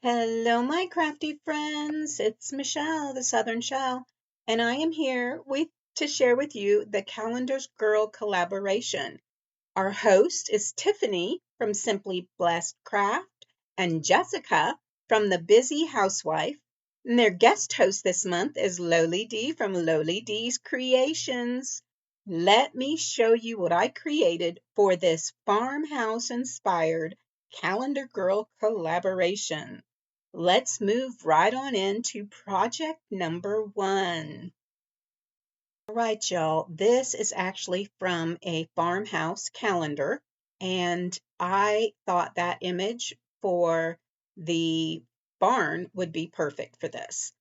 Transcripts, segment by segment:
Hello, my crafty friends. It's Michelle, the Southern Shell, and I am here to share with you the Calendars Girl collaboration. Our host is Tiffany from Simply Blessed Craft and Jessica from The Busy Housewife. And their guest host this month is Loli D from Loli D's Creations. Let me show you what I created for this farmhouse inspired Calendar Girl collaboration. Let's move right on into project number one. All right, y'all, this is actually from a farmhouse calendar, and I thought that image for the barn would be perfect for this.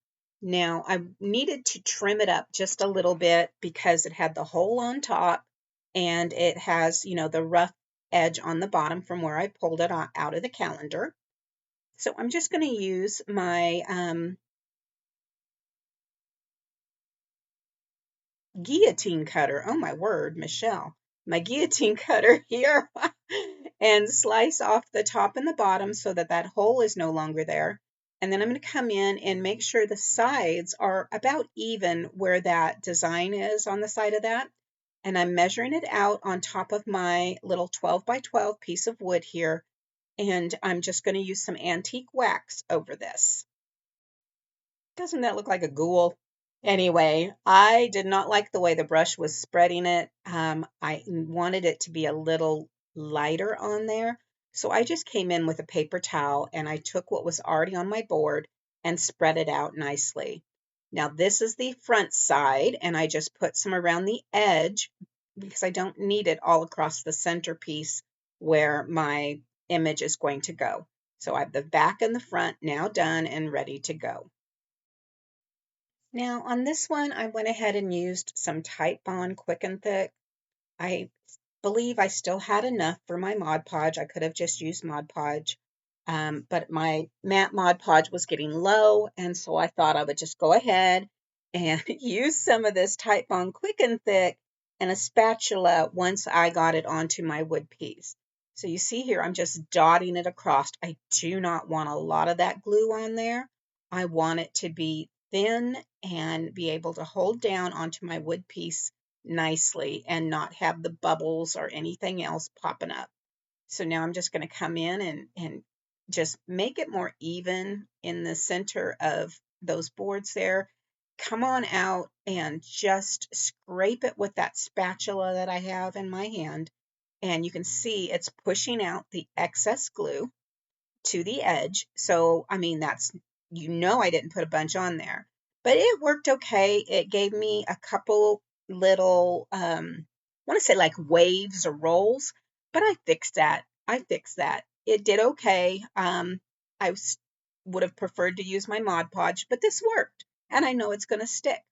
Now, I needed to trim it up just a little bit because it had the hole on top and it has, the rough edge on the bottom from where I pulled it out of the calendar. So I'm just going to use my guillotine cutter. Oh my word, Michelle. My guillotine cutter here and slice off the top and the bottom so that that hole is no longer there. And then I'm going to come in and make sure the sides are about even where that design is on the side of that. And I'm measuring it out on top of my little 12 by 12 piece of wood here. And I'm just going to use some antique wax over this. Doesn't that look like a ghoul? Anyway, I did not like the way the brush was spreading it. I wanted it to be a little lighter on there. So I just came in with a paper towel and I took what was already on my board and spread it out nicely. Now this is the front side and I just put some around the edge because I don't need it all across the centerpiece where my image is going to go. So I have the back and the front now done and ready to go. Now on this one, I went ahead and used some Titebond Quick and Thick. I believe I still had enough for my Mod Podge. I could have just used Mod Podge, but my matte Mod Podge was getting low, and so I thought I would just go ahead and use some of this Titebond Quick and Thick and a spatula once I got it onto my wood piece. So you see here, I'm just dotting it across. I do not want a lot of that glue on there. I want it to be thin and be able to hold down onto my wood piece nicely and not have the bubbles or anything else popping up. So now I'm just going to come in and just make it more even in the center of those boards there. Come on out and just scrape it with that spatula that I have in my hand. And you can see it's pushing out the excess glue to the edge. So, I mean, that's, I didn't put a bunch on there, but it worked okay. It gave me a couple little, I want to say like waves or rolls, but I fixed that. It did okay. I would have preferred to use my Mod Podge, but this worked, and I know it's going to stick.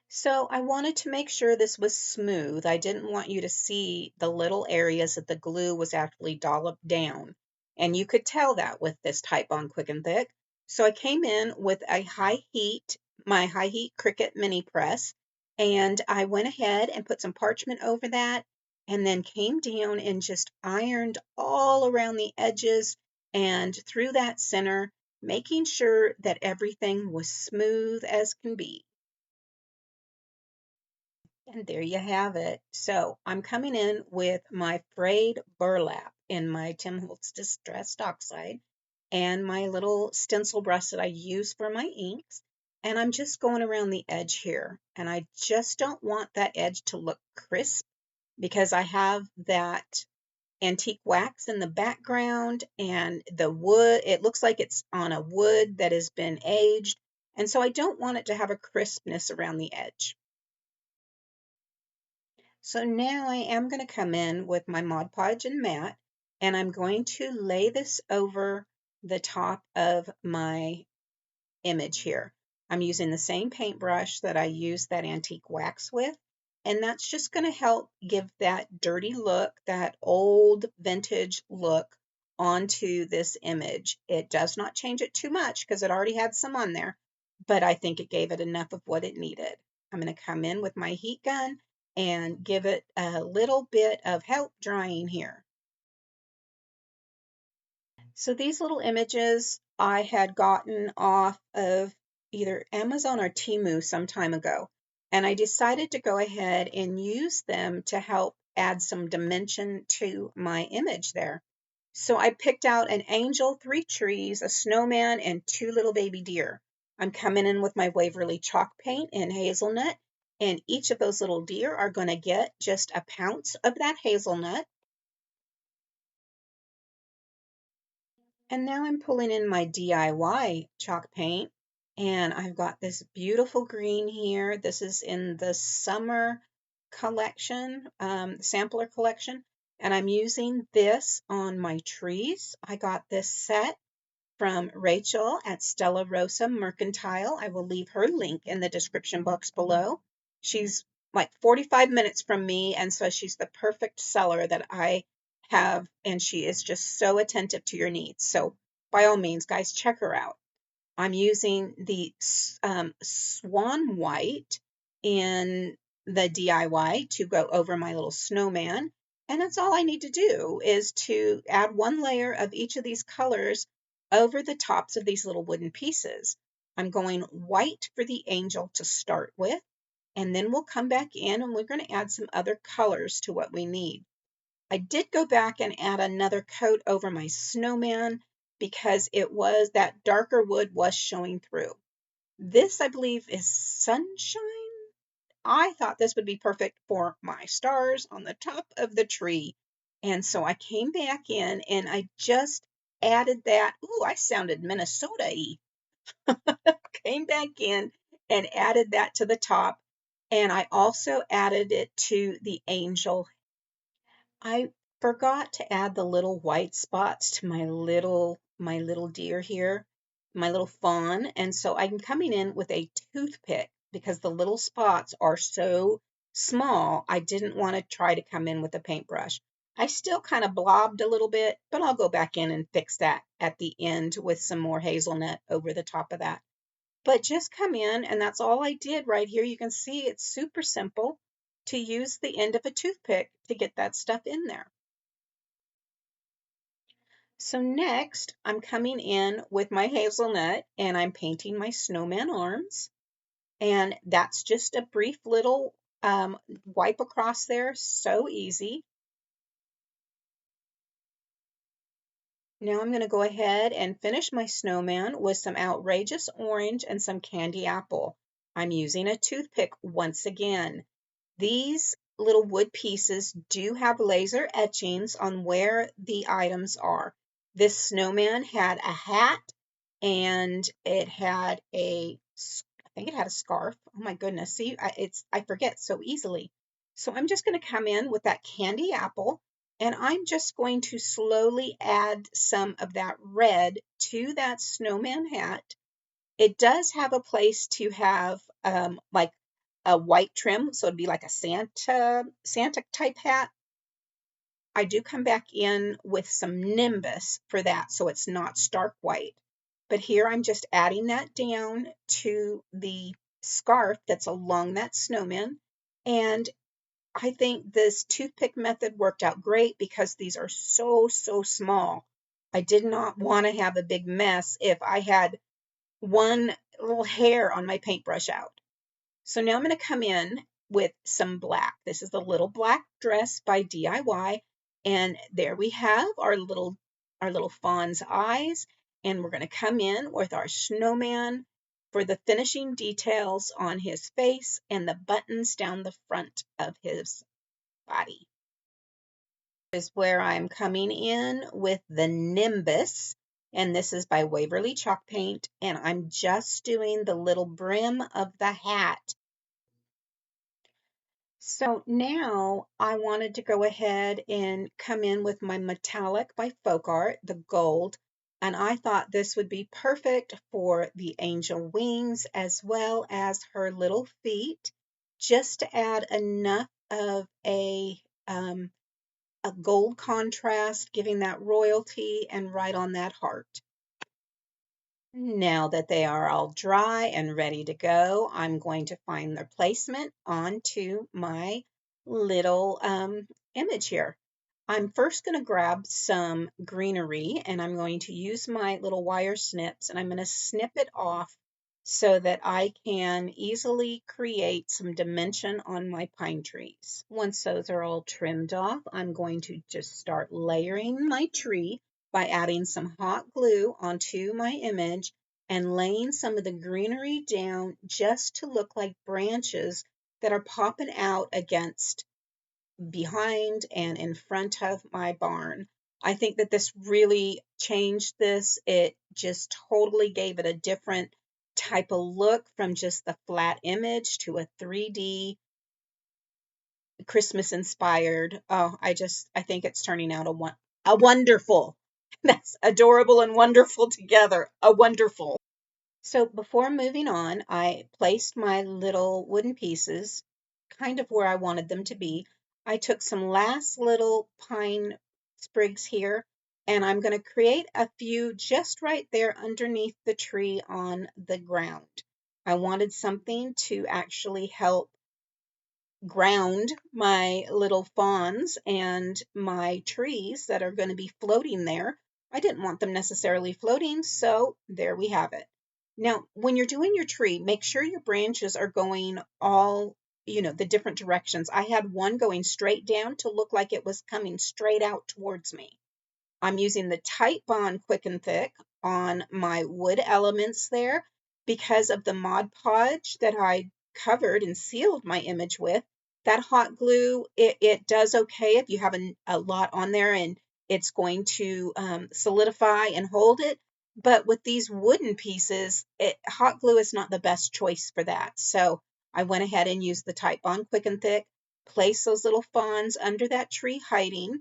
So I wanted to make sure this was smooth. I didn't want you to see the little areas that the glue was actually dolloped down. And you could tell that with this Titebond Quick and Thick. So I came in with my high heat Cricut mini press, and I went ahead and put some parchment over that, and then came down and just ironed all around the edges and through that center, making sure that everything was smooth as can be. And there you have it. So I'm coming in with my frayed burlap in my Tim Holtz Distressed Oxide and my little stencil brush that I use for my inks. And I'm just going around the edge here. And I just don't want that edge to look crisp because I have that antique wax in the background and the wood, it looks like it's on a wood that has been aged. And so I don't want it to have a crispness around the edge. So now I am going to come in with my Mod Podge and matte, and I'm going to lay this over the top of my image here. I'm using the same paintbrush that I used that antique wax with, and that's just going to help give that dirty look, that old vintage look onto this image. It does not change it too much because it already had some on there, but I think it gave it enough of what it needed. I'm going to come in with my heat gun and give it a little bit of help drying here. So these little images I had gotten off of either Amazon or Temu some time ago, and I decided to go ahead and use them to help add some dimension to my image there. So I picked out an angel, three trees, a snowman, and two little baby deer. I'm coming in with my Waverly chalk paint and hazelnut, and each of those little deer are going to get just a pounce of that hazelnut. And now I'm pulling in my DIY chalk paint, and I've got this beautiful green here. This is in the summer collection, sampler collection, and I'm using this on my trees. I got this set from Rachel at Stella Rosa Mercantile. I will leave her link in the description box below. She's like 45 minutes from me, and so she's the perfect seller that I have, and she is just so attentive to your needs. So by all means, guys, check her out. I'm using the Swan White in the DIY to go over my little snowman. And that's all I need to do is to add one layer of each of these colors over the tops of these little wooden pieces. I'm going white for the angel to start with, and then we'll come back in and we're going to add some other colors to what we need. I did go back and add another coat over my snowman because it was that darker wood was showing through. This, I believe, is sunshine. I thought this would be perfect for my stars on the top of the tree. And so I came back in and I just added that. Ooh, I sounded Minnesota-y. Came back in and added that to the top. And I also added it to the angel. I forgot to add the little white spots to my little deer here, my little fawn, and so I'm coming in with a toothpick because the little spots are so small. I didn't want to try to come in with a paintbrush. I still kind of blobbed a little bit, but I'll go back in and fix that at the end with some more hazelnut over the top of that. But just come in, and that's all I did right here. You can see it's super simple to use the end of a toothpick to get that stuff in there. So next, I'm coming in with my hazelnut and I'm painting my snowman arms. And that's just a brief little wipe across there, so easy. Now I'm going to go ahead and finish my snowman with some outrageous orange and some candy apple. I'm using a toothpick once again. These little wood pieces do have laser etchings on where the items are. This snowman had a hat and it had I think it had a scarf. Oh my goodness. See, I forget so easily. So I'm just going to come in with that candy apple and I'm just going to slowly add some of that red to that snowman hat. It does have a place to have like a white trim, so it'd be like a Santa type hat. I do come back in with some nimbus for that, so it's not stark white. But here I'm just adding that down to the scarf that's along that snowman. And I think this toothpick method worked out great because these are so, so small. I did not want to have a big mess if I had one little hair on my paintbrush out. So now I'm going to come in with some black. This is the Little Black Dress by DIY. And there we have our little fawn's eyes. And we're going to come in with our snowman for the finishing details on his face and the buttons down the front of his body. Is where I'm coming in with the Nimbus, and this is by Waverly Chalk Paint, and I'm just doing the little brim of the hat. So now I wanted to go ahead and come in with my metallic by Folk Art, the gold, and I thought this would be perfect for the angel wings as well as her little feet, just to add enough of a gold contrast, giving that royalty and right on that heart. Now that they are all dry and ready to go, I'm going to find their placement onto my little image here. I'm first going to grab some greenery and I'm going to use my little wire snips and I'm going to snip it off so that I can easily create some dimension on my pine trees. Once those are all trimmed off, I'm going to just start layering my tree by adding some hot glue onto my image and laying some of the greenery down just to look like branches that are popping out against, behind, and in front of my barn. I think that this really changed this. It just totally gave it a different type of look from just the flat image to a 3D Christmas inspired. Oh, I think it's turning out a wonderful. That's adorable and wonderful together. A wonderful. So before moving on, I placed my little wooden pieces kind of where I wanted them to be. I took some last little pine sprigs here, and I'm going to create a few just right there underneath the tree on the ground. I wanted something to actually help ground my little fawns and my trees that are going to be floating there. I didn't want them necessarily floating, so there we have it. Now, when you're doing your tree, make sure your branches are going all, the different directions. I had one going straight down to look like it was coming straight out towards me. I'm using the tight bond quick and thick on my wood elements there because of the Mod Podge that I covered and sealed my image with. That hot glue, it does okay if you have a lot on there and it's going to solidify and hold it. But with these wooden pieces, hot glue is not the best choice for that. So I went ahead and used the tight bond quick and thick, place those little fawns under that tree hiding.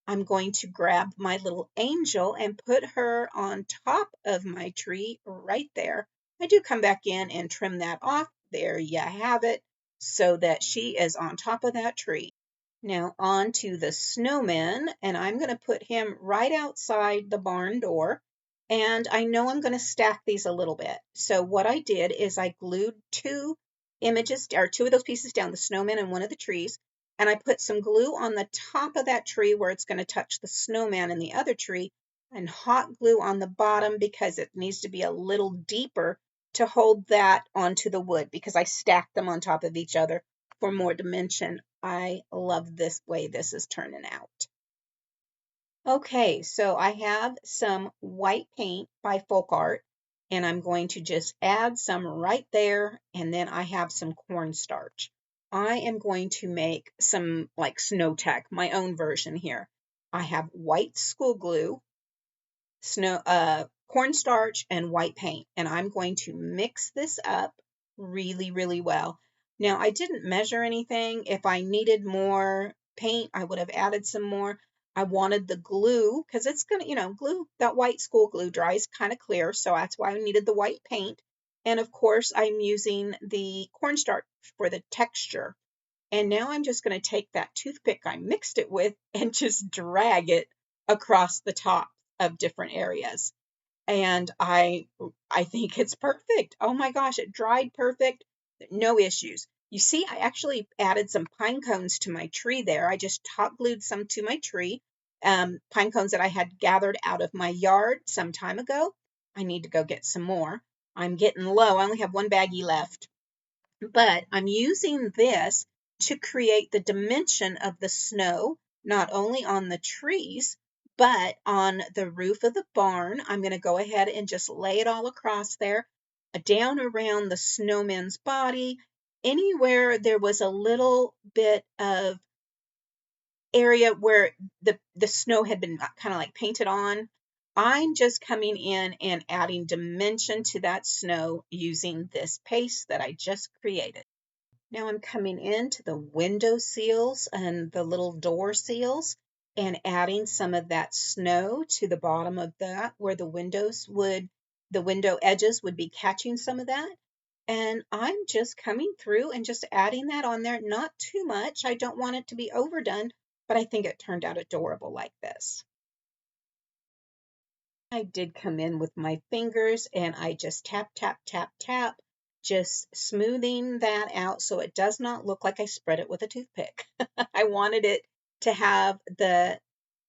I'm going to grab my little angel and put her on top of my tree right there. I do come back in and trim that off. There you have it, so that she is on top of that tree. Now on to the snowman, and I'm going to put him right outside the barn door. And I know I'm going to stack these a little bit. So what I did is I glued two images, or two of those pieces down, the snowman and one of the trees, and I put some glue on the top of that tree where it's going to touch the snowman in the other tree, and hot glue on the bottom because it needs to be a little deeper to hold that onto the wood because I stacked them on top of each other for more dimension. I love this way this is turning out. Okay, so I have some white paint by Folk Art, and I'm going to just add some right there, and then I have some cornstarch. I am going to make some like snow tack, my own version here. I have white school glue, cornstarch, and white paint, and I'm going to mix this up really, really well. Now, I didn't measure anything. If I needed more paint, I would have added some more. I wanted the glue because it's gonna, glue, that white school glue dries kind of clear, so that's why I needed the white paint. And of course, I'm using the cornstarch for the texture. And now I'm just going to take that toothpick I mixed it with and just drag it across the top of different areas. And I think it's perfect. Oh my gosh, it dried perfect. No issues. You see, I actually added some pine cones to my tree there. I just hot glued some to my tree. Pine cones that I had gathered out of my yard some time ago. I need to go get some more. I'm getting low. I only have one baggie left. But I'm using this to create the dimension of the snow, not only on the trees, but on the roof of the barn. I'm going to go ahead and just lay it all across there, down around the snowman's body. Anywhere there was a little bit of area where the snow had been kind of like painted on, I'm just coming in and adding dimension to that snow using this paste that I just created. Now I'm coming into the window seals and the little door seals and adding some of that snow to the bottom of that where the window edges would be catching some of that. And I'm just coming through and just adding that on there, not too much. I don't want it to be overdone, but I think it turned out adorable like this. I did come in with my fingers and I just tap, tap, tap, tap, just smoothing that out so it does not look like I spread it with a toothpick. I wanted it to have the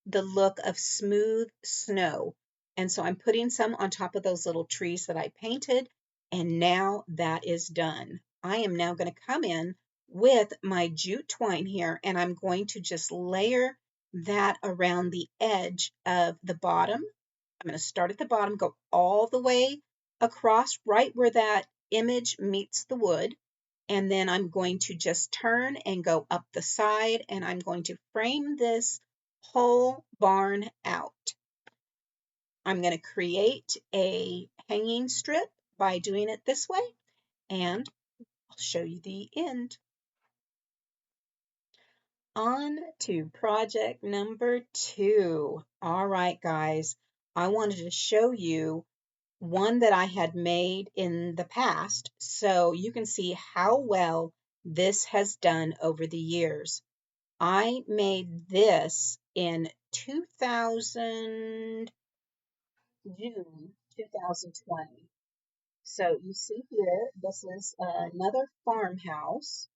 the look of smooth snow. And so I'm putting some on top of those little trees that I painted. And now that is done. I am now going to come in with my jute twine here, and I'm going to just layer that around the edge of the bottom. I'm going to start at the bottom, go all the way across right where that image meets the wood. And then I'm going to just turn and go up the side, and I'm going to frame this whole barn out. I'm going to create a hanging strip by doing it this way, and I'll show you the end. On to project number 2. All right, guys, I wanted to show you one that I had made in the past so you can see how well this has done over the years. I made this in June 2020. So you see here, this is another farmhouse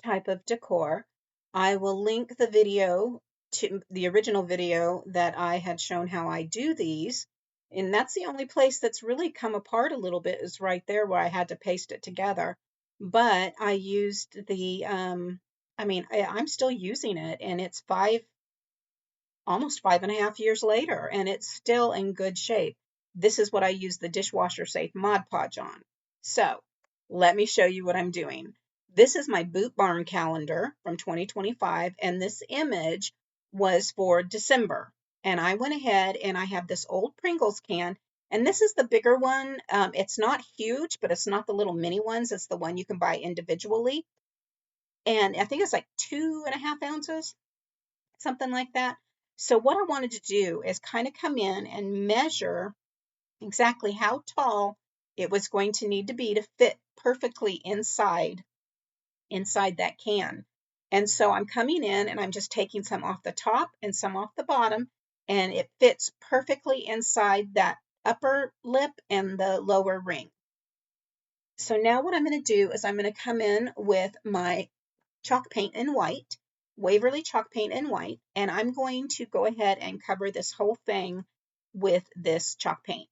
type of decor. I will link the video to the original video that I had shown how I do these. And that's the only place that's really come apart a little bit is right there where I had to paste it together. But I used the, I'm still using it, and it's almost 5.5 years later, and it's still in good shape. This is what I use the dishwasher safe Mod Podge on. So let me show you what I'm doing. This is my Boot Barn calendar from 2025, and this image was for December. And I went ahead and I have this old Pringles can, and this is the bigger one. It's not huge, but it's not the little mini ones. It's the one you can buy individually. And I think it's like 2.5 ounces, something like that. So what I wanted to do is kind of come in and measure exactly how tall it was going to need to be to fit perfectly inside that can. And so I'm coming in and I'm just taking some off the top and some off the bottom, and it fits perfectly inside that upper lip and the lower ring. So now what I'm going to do is I'm going to come in with my chalk paint in white, Waverly chalk paint in white, and I'm going to go ahead and cover this whole thing with this chalk paint.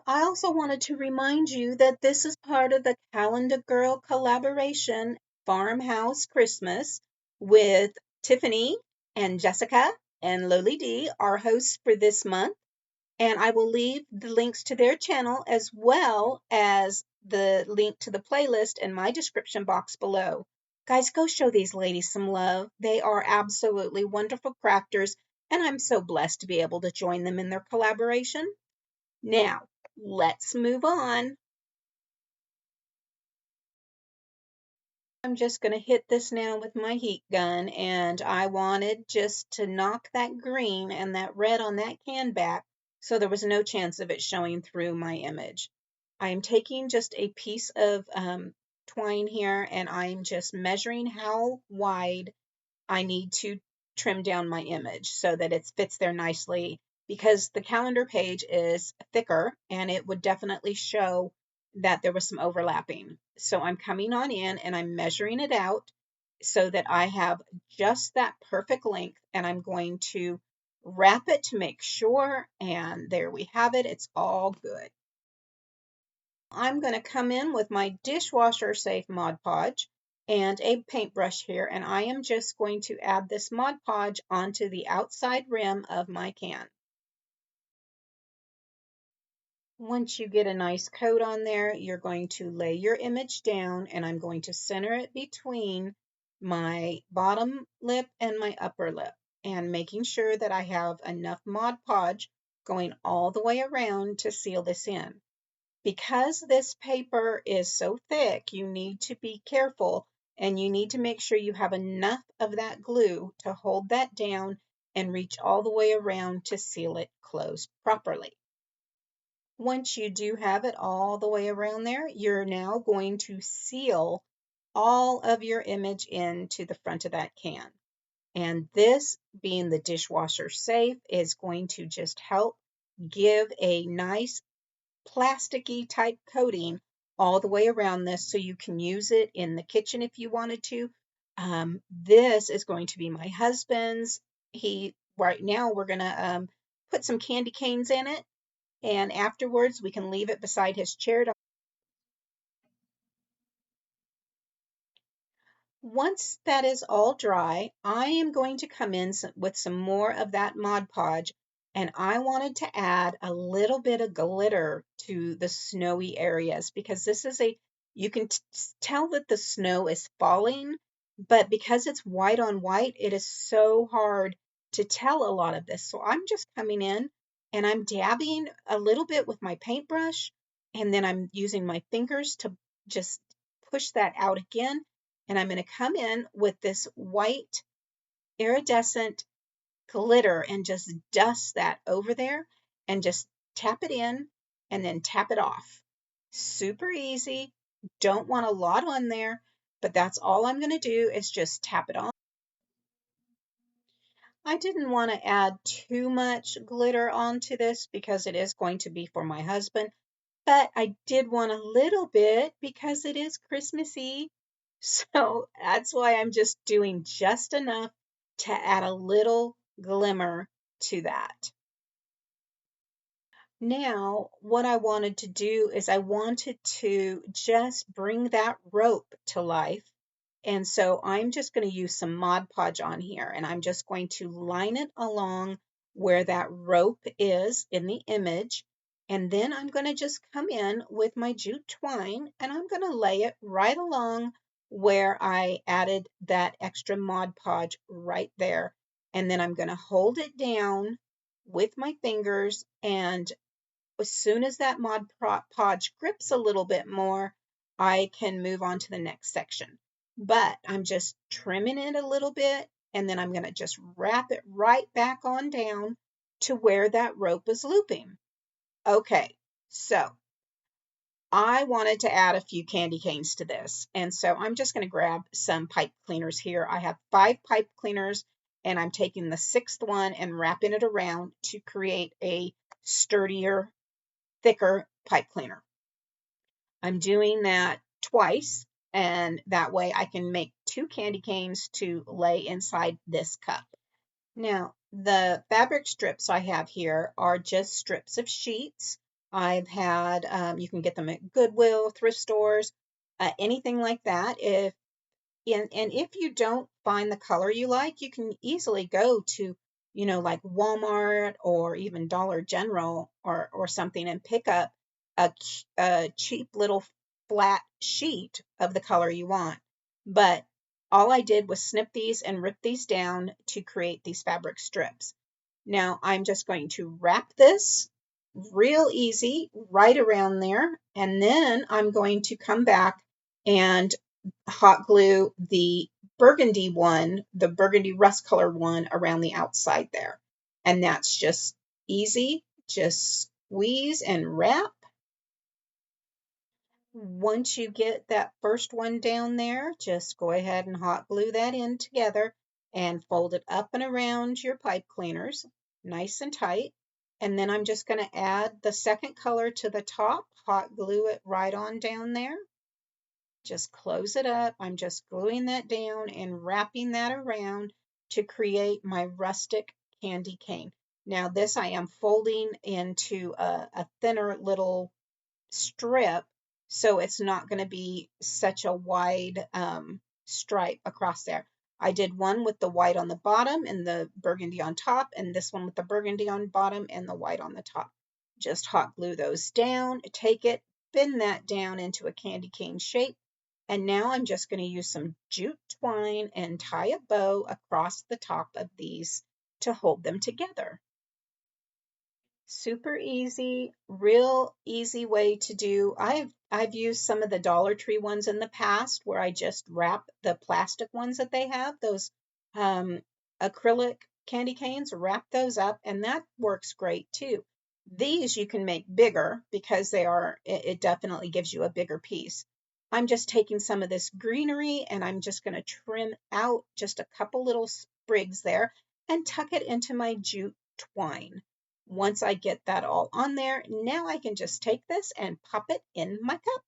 I also wanted to remind you that this is part of the Calendar Girl collaboration Farmhouse Christmas with Tiffany and Jessica and Loli D, our hosts for this month. And I will leave the links to their channel as well as the link to the playlist in my description box below. Guys, go show these ladies some love. They are absolutely wonderful crafters, and I'm so blessed to be able to join them in their collaboration. Now, let's move on. I'm just going to hit this now with my heat gun, and I wanted just to knock that green and that red on that can back so there was no chance of it showing through my image. I'm taking just a piece of twine here, and I'm just measuring how wide I need to trim down my image so that it fits there nicely, because the calendar page is thicker and it would definitely show that there was some overlapping. So I'm coming on in and I'm measuring it out so that I have just that perfect length, and I'm going to wrap it to make sure, and there we have it. It's all good. I'm going to come in with my dishwasher safe Mod Podge and a paintbrush here, and I am just going to add this Mod Podge onto the outside rim of my can. Once you get a nice coat on there, you're going to lay your image down, and I'm going to center it between my bottom lip and my upper lip, and making sure that I have enough Mod Podge going all the way around to seal this in. Because this paper is so thick, you need to be careful, and you need to make sure you have enough of that glue to hold that down and reach all the way around to seal it closed properly. Once you do have it all the way around there, you're now going to seal all of your image into the front of that can. And this, being the dishwasher safe, is going to just help give a nice plasticky type coating all the way around this so you can use it in the kitchen if you wanted to, This is going to be my husband's. Right now we're gonna put some candy canes in it, and afterwards we can leave it beside his chair. Once that is all dry, I am going to come in with some more of that Mod Podge, and I wanted to add a little bit of glitter to the snowy areas because you can tell that the snow is falling, but because it's white on white, it is so hard to tell a lot of this. So I'm just coming in and I'm dabbing a little bit with my paintbrush, and then I'm using my fingers to just push that out again, and I'm going to come in with this white iridescent glitter and just dust that over there and just tap it in and then tap it off. Super easy. Don't want a lot on there, but that's all I'm going to do is just tap it on. I didn't want to add too much glitter onto this because it is going to be for my husband, but I did want a little bit because it is Christmassy. So that's why I'm just doing just enough to add a little glimmer to that. Now, what I wanted to do is I wanted to just bring that rope to life. And so I'm just going to use some Mod Podge on here, and I'm just going to line it along where that rope is in the image. And then I'm going to just come in with my jute twine and I'm going to lay it right along where I added that extra Mod Podge right there. And then I'm going to hold it down with my fingers, and as soon as that Mod Podge grips a little bit more, I can move on to the next section. But I'm just trimming it a little bit, and then I'm going to just wrap it right back on down to where that rope is looping. Okay, so I wanted to add a few candy canes to this, and so I'm just going to grab some pipe cleaners here. I have 5 pipe cleaners, and I'm taking the 6th one and wrapping it around to create a sturdier, thicker pipe cleaner. I'm doing that twice, and that way I can make 2 candy canes to lay inside this cup. Now, the fabric strips I have here are just strips of sheets. I've had, you can get them at Goodwill, thrift stores, anything like that. And if you don't find the color you like, you can easily go to, like Walmart or even Dollar General or something and pick up a cheap little flat sheet of the color you want. But all I did was snip these and rip these down to create these fabric strips. Now I'm just going to wrap this real easy right around there, and then I'm going to come back and hot glue the burgundy rust color one around the outside there. And that's just easy. Just squeeze and wrap. Once you get that first one down there, just go ahead and hot glue that in together and fold it up and around your pipe cleaners, nice and tight. And then I'm just going to add the second color to the top, hot glue it right on down there. Just close it up. I'm just gluing that down and wrapping that around to create my rustic candy cane. Now this I am folding into a thinner little strip, so it's not going to be such a wide stripe across there. I did one with the white on the bottom and the burgundy on top, and this one with the burgundy on bottom and the white on the top. Just hot glue those down, take it, bend that down into a candy cane shape, and now I'm just going to use some jute twine and tie a bow across the top of these to hold them together. Super easy, real easy way to do. I've used some of the Dollar Tree ones in the past where I just wrap the plastic ones that they have, those acrylic candy canes, wrap those up, and that works great too. These you can make bigger because it definitely gives you a bigger piece. I'm just taking some of this greenery and I'm just going to trim out just a couple little sprigs there and tuck it into my jute twine. Once I get that all on there, now I can just take this and pop it in my cup.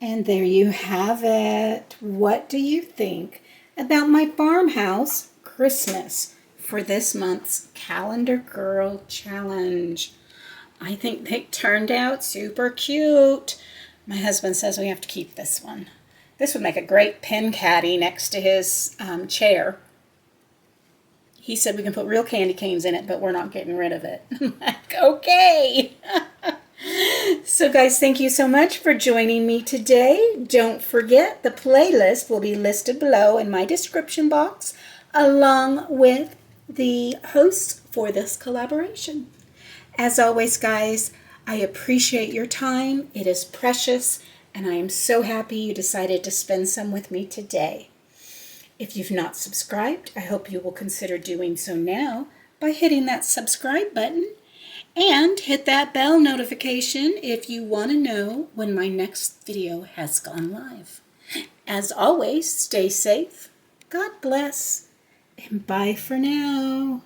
And there you have it. What do you think about my farmhouse Christmas for this month's Calendar Girl Challenge? I think they turned out super cute. My husband says we have to keep this one. This would make a great pin caddy next to his chair. He said we can put real candy canes in it, but we're not getting rid of it. I'm like, okay. So guys, thank you so much for joining me today. Don't forget the playlist will be listed below in my description box, along with the hosts for this collaboration. As always, guys, I appreciate your time. It is precious, and I am so happy you decided to spend some with me today. If you've not subscribed, I hope you will consider doing so now by hitting that subscribe button and hit that bell notification if you want to know when my next video has gone live. As always, stay safe, God bless, and bye for now.